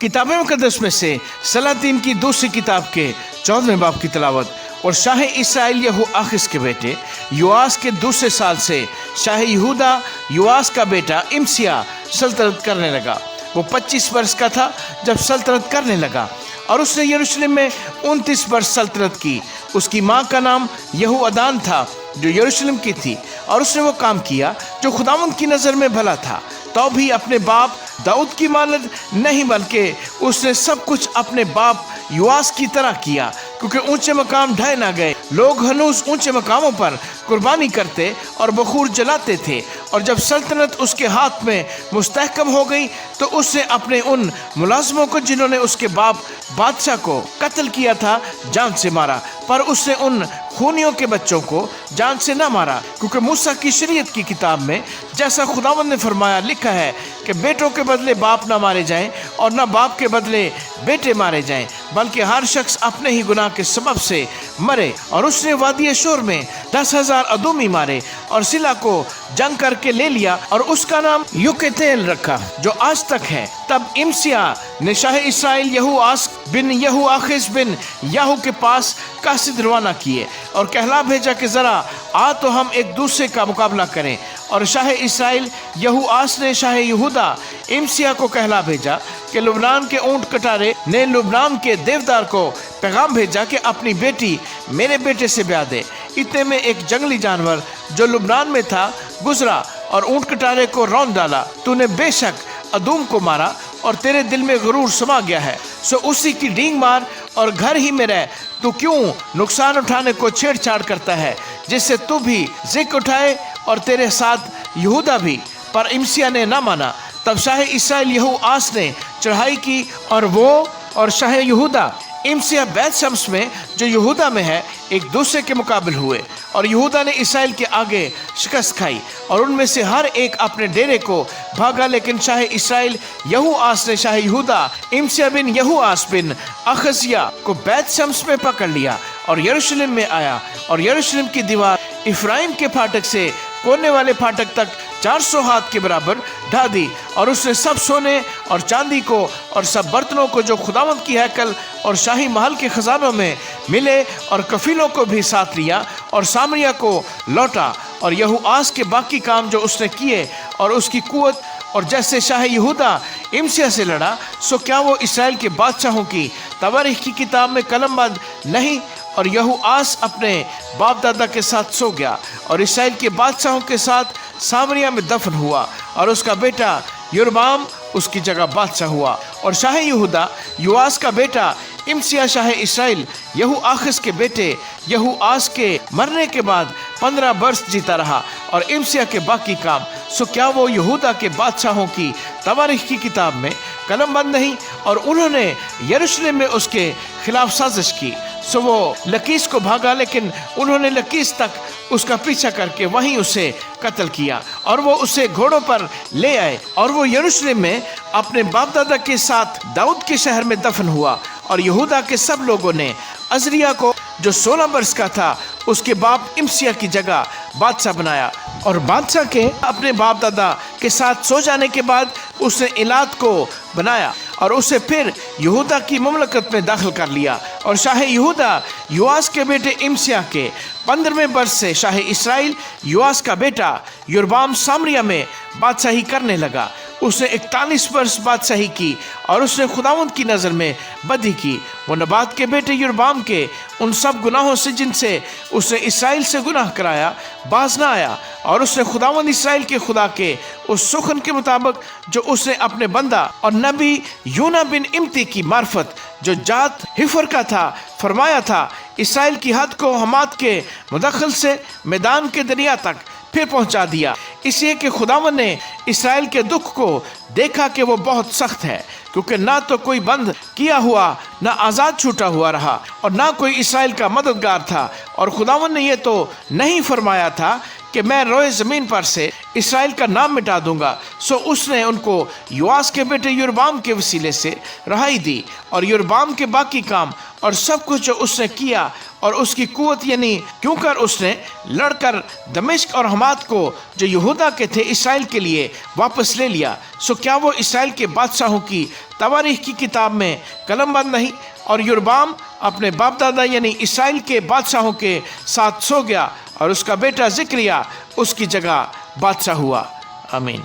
किताब मुकद्दस में से सलातीन की दूसरी किताब के 14वें बाब की तिलावत। और शाह इसराइल यहू आखिस के बेटे योआस के दूसरे साल से शाह यहूदा योआस का बेटा इमसिया सल्तनत करने लगा। वो 25 वर्ष का था जब सल्तनत करने लगा और उसने यरूशलेम में 29 वर्ष सल्तनत की। उसकी माँ का नाम यहूअदान था जो यरूशलेम की थी, और उसने वो काम किया जो खुदावंद की नज़र में भला था। तो भी अपने बाप दाऊद की मानद नहीं, बल्कि उसने सब कुछ अपने बाप योआस की तरह किया, क्योंकि ऊंचे मकाम ढह ना गए। लोग हनूज ऊंचे मकामों पर कुर्बानी करते और बखूर जलाते थे। और जब सल्तनत उसके हाथ में मुस्तहकम हो गई तो उसने अपने उन मुलाजमों को जिन्होंने उसके बाप बादशाह को कत्ल किया था जान से मारा, पर उसने उन खूनियों के बच्चों को जान से न मारा, क्योंकि मूसा की शरीयत की किताब में जैसा खुदावंद ने फरमाया लिखा है कि बेटों के बदले बाप न मारे जाएं और न बाप के बदले बेटे मारे जाएं, बल्कि हर शख्स अपने ही गुनाह के सबब से मरे। और उसने वादी शोर में 10,000 अदूमी मारे और सिला को जंग करके ले लिया और उसका नाम युकेतेल रखा जो आज तक है। तब इमसिया ने शाह इसराइल यहूआस बिन यहूआखिस बिन याहू के पास कासिद रवाना किए और कहला भेजा कि जरा आ तो हम एक दूसरे का मुकाबला करें। और शाह इसराइल यहूआस ने शाह यहूदा इमसिया को कहला भेजा कि लुबनान के ऊंट कटारे ने लुबनान के देवदार को पैगाम भेजा कि अपनी बेटी मेरे बेटे से ब्याह दे। इतने में एक जंगली जानवर जो लुबनान में था गुजरा और ऊंट कटारे को रौंद डाला। तूने बेशक अदूम को मारा और तेरे दिल में गुरूर समा गया है, सो उसी की डींग मार और घर ही में रह। तू क्यों नुकसान उठाने को छेड़छाड़ करता है, जिससे तू भी जिक्र उठाए और तेरे साथ यहूदा भी। पर इमसिया ने ना माना। तब शाह इसराइल यहूआस ने चढ़ाई की और वो और शाह यहूदा इमसिया बैत शम्स में जो यहूदा में है एक दूसरे के मुकाबले हुए। और यहूदा ने इसराइल के आगे शिकस्त खाई और उनमें से हर एक अपने डेरे को भागा। लेकिन शाह इसराइल यहूआस ने शाह यहूदा इमसिया बिन यहूआस बिन अखजिया को बैत शम्स में पकड़ लिया और यरूशलेम में आया और यरूशलेम की दीवार इफ्राइम के फाटक से कोने वाले फाटक तक 400 हाथ के बराबर ढा दी। और उसने सब सोने और चांदी को और सब बर्तनों को जो खुदावंद की हैकल और शाही महल के खजानों में मिले और कफीलों को भी साथ लिया और सामरिया को लौटा। और यहूआस के बाकी काम जो उसने किए और उसकी कुवत, और जैसे शाह यहूदा इमसिया से लड़ा, सो क्या वो इसराइल के बादशाहों की तवारीख की किताब में कलमबंद नहीं? और यहूआस अपने बाप दादा के साथ सो गया और इसराइल के बादशाहों के साथ सामरिया में दफन हुआ और उसका बेटा योरबाम उसकी जगह बादशाह हुआ। और शाह यहूदा योआस का बेटा इमसिया शाह इसराइल यहूआखिस के बेटे यहूआस के मरने के बाद 15 वर्ष जीता रहा और इमसिया के बाकी काम, सो क्या वो यहूदा के बादशाहों की तवारीख की किताब में कलमबंद नहीं? और उन्होंने यरूशलेम में उसके खिलाफ साजिश की, सो वो लकीस को भागा, लेकिन उन्होंने लकीस तक उसका पीछा करके वहीं उसे कत्ल किया और वो उसे घोड़ों पर ले आए और वो यरूशलेम में अपने बाप दादा के साथ दाऊद के शहर में दफन हुआ। और यहूदा के सब लोगों ने अजरिया को जो 16 वर्ष का था उसके बाप इमसिया की जगह बादशाह बनाया। और बादशाह के अपने बाप दादा के साथ सो जाने के बाद उसने इलाद को बनाया और उसे फिर यहूदा की ममलकत में दाखिल कर लिया। और शाह यहूदा योआस के बेटे इमसिया के 15वें वर्ष से शाह इसराइल योआस का बेटा योरबाम सामरिया में बादशाही करने लगा। उसने 41 वर्ष बादशाही की और उसने खुदावंद की नज़र में बदी की। वो नबात के बेटे योरबाम के उन सब गुनाहों से जिनसे उसने इसराइल से गुनाह कराया बाज ना आया। और उसने खुदावंद इसराइल के खुदा के उस सुखन के मुताबिक जो उसने अपने बंदा और नबी यूना बिन इम्ती की मार्फत जो जात हिफर का था फरमाया था, इसराइल की हद को हमाद के मुदखल से मैदान के दरिया तक फिर पहुंचा दिया। इसलिए कि खुदावंद ने इसराइल के दुख को देखा कि वो बहुत सख्त है, क्योंकि ना तो कोई बंद किया हुआ ना आज़ाद छूटा हुआ रहा और ना कोई इसराइल का मददगार था। और खुदावंद ने ये तो नहीं फरमाया था कि मैं रोए ज़मीन पर से اسرائیل کا نام مٹا دوں گا۔ سو اس نے ان کو یواس کے بیٹے یربام کے وسیلے سے رہائی دی، اور یربام کے باقی کام اور سب کچھ جو اس نے کیا اور اس کی قوت، یعنی کیوں کر اس نے لڑ کر دمشق اور حمات کو جو یہودا کے تھے اسرائیل کے لیے واپس لے لیا، سو کیا وہ اسرائیل کے بادشاہوں کی تواریخ کی کتاب میں قلم بند نہیں؟ اور یربام اپنے باپ دادا یعنی اسرائیل کے بادشاہوں کے ساتھ سو گیا، اور اس کا بیٹا زکریا اس کی جگہ بادشاہ ہوا۔ آمین۔